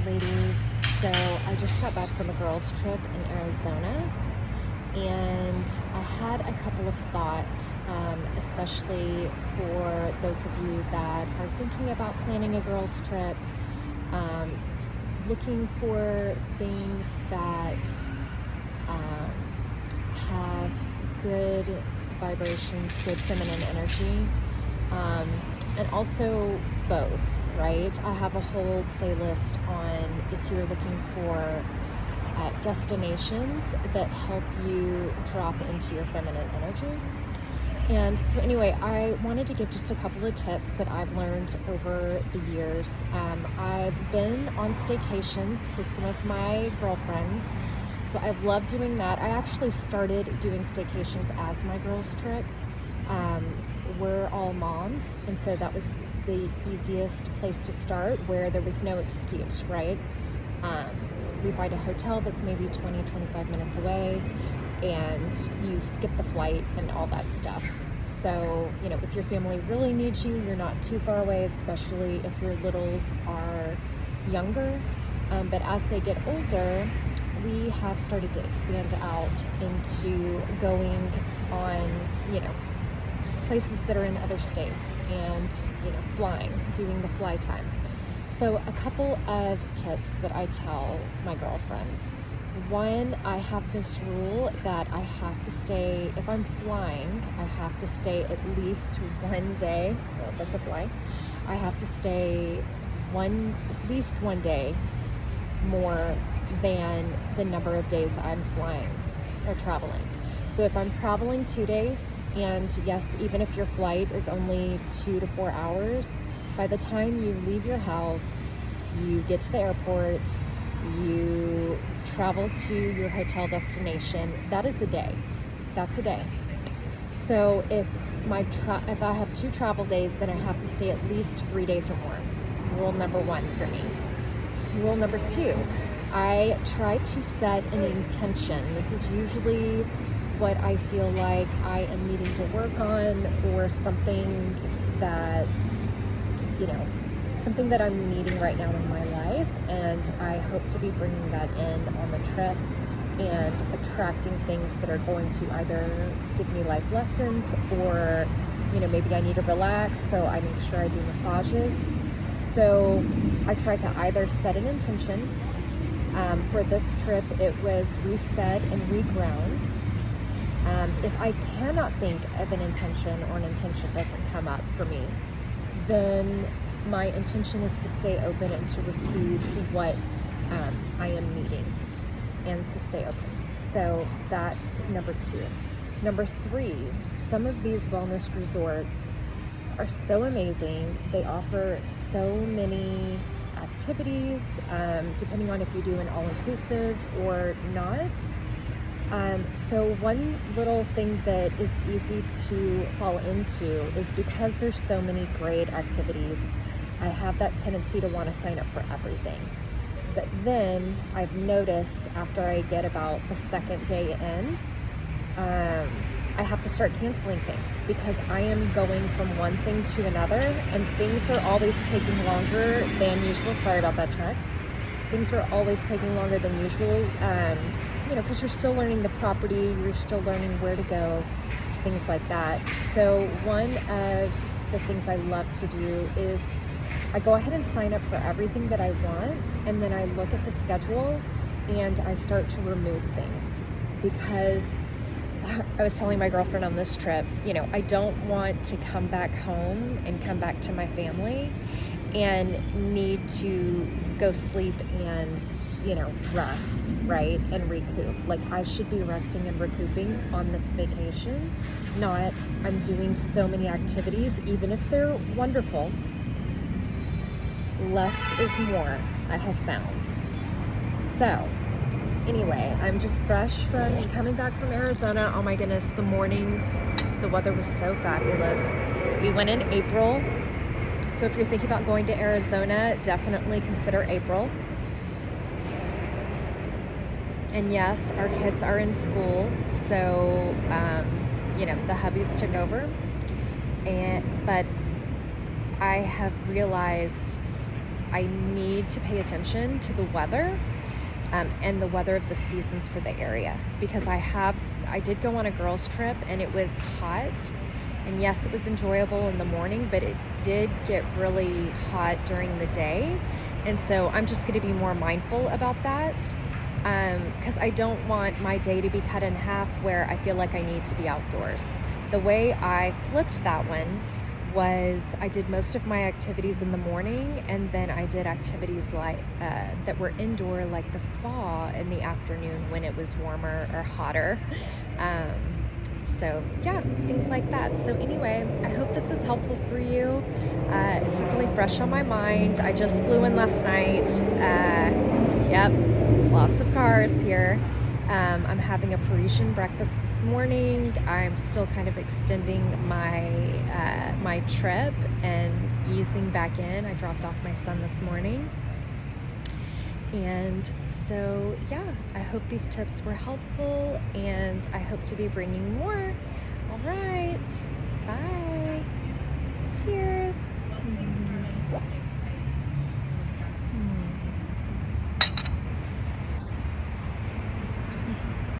ladies. So I just got back from a girls' trip in Arizona, and I had a couple of thoughts, especially for those of you that are thinking about planning a girls' trip, um, looking for things that um, have good vibrations, good feminine energy, um, and also both, right? I have a whole playlist on if you're looking for destinations that help you drop into your feminine energy. And so, anyway, I wanted to give just a couple of tips that I've learned over the years. I've been on staycations with some of my girlfriends, so I've loved doing that. I actually started doing staycations as my girls' trip. Um, we're all moms, and so that was the easiest place to start where there was no excuse, right? Um, we find a hotel that's maybe 20, 25 minutes away, and you skip the flight and all that stuff. So, if your family really needs you, you're not too far away, especially if your littles are younger. But as they get older, we have started to expand out into going on, places that are in other states and, flying, doing the fly time. So a couple of tips that I tell my girlfriends. One, I have this rule that I have to stay, if I'm flying, I have to stay at least one day. Well, that's a fly. I have to stay at least one day more than the number of days I'm flying or traveling. So if I'm traveling 2 days, and yes, even if your flight is only 2 to 4 hours, by the time you leave your house, you get to the airport, you travel to your hotel destination, that is a day. That's a day. So if I have 2 travel days, then I have to stay at least 3 days or more. Rule number 1 for me. Rule number 2, I try to set an intention. This is usually what I feel like I am needing to work on, or something that, something that I'm needing right now in my life, and I hope to be bringing that in on the trip and attracting things that are going to either give me life lessons, or, maybe I need to relax, so I make sure I do massages. So I try to either set an intention. For this trip, it was reset and reground. If I cannot think of an intention, or an intention doesn't come up for me, then my intention is to stay open and to receive what I am needing, and to stay open. So that's number 2. Number 3, some of these wellness resorts are so amazing. They offer so many activities, depending on if you do an all-inclusive or not. So one little thing that is easy to fall into is, because there's so many great activities, I have that tendency to want to sign up for everything. But then I've noticed after I get about the second day in, I have to start canceling things, because I am going from one thing to another, and things are always taking longer than usual. Sorry about that truck. Things are always taking longer than usual, because you're still learning the property, you're still learning where to go, things like that. So one of the things I love to do is I go ahead and sign up for everything that I want, and then I look at the schedule and I start to remove things, because I was telling my girlfriend on this trip, I don't want to come back home and come back to my family and need to go sleep and, rest, right? And recoup. Like, I should be resting and recouping on this vacation, not I'm doing so many activities, even if they're wonderful. Less is more, I have found. So, anyway, I'm just fresh from coming back from Arizona. Oh my goodness, the mornings, the weather was so fabulous. We went in April. So if you're thinking about going to Arizona, definitely consider April. And yes, our kids are in school, so, the hubbies took over. But I have realized I need to pay attention to the weather, and the weather of the seasons for the area, because I did go on a girls trip and it was hot, and yes, it was enjoyable in the morning, but it did get really hot during the day. And so I'm just going to be more mindful about that, because I don't want my day to be cut in half where I feel like I need to be outdoors. The way I flipped that one was I did most of my activities in the morning, and then I did activities like that were indoor, like the spa, in the afternoon when it was warmer or hotter. Um, so yeah, things like that. So anyway, I hope this is helpful for you. It's definitely fresh on my mind. I just flew in last night. Yep, lots of cars here. I'm having a Parisian breakfast this morning. I'm still kind of extending my trip and easing back in. I dropped off my son this morning. And so, yeah, I hope these tips were helpful, and I hope to be bringing more. All right.